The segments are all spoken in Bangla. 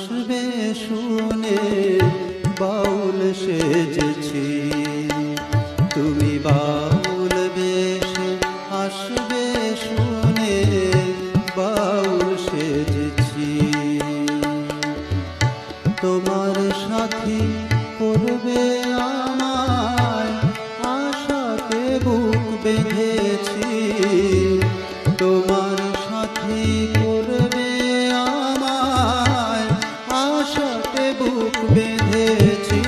আসবে শুনে বাউল সেজেছি। তুমি বাউল বেশে আসবে শুনে বাউল সেজেছি। তোমার সাথী করবে আমায় আশাতে বুক বেঁধেছি। তোমার সাথী করবে আমায় আশাতে বুক বেঁধেছি।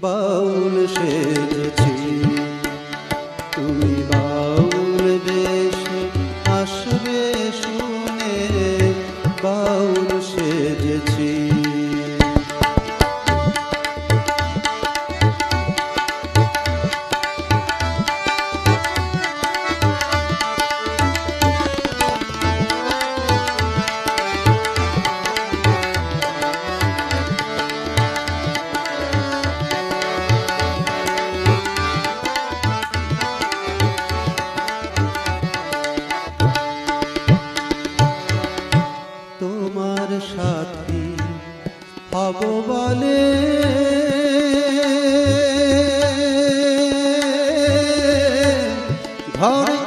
বাউল সেজেছি। তুমি বাউল বেশে আসবে শুনে বাউল সেজেছি। তোমার সাথী হব বলে ঘরে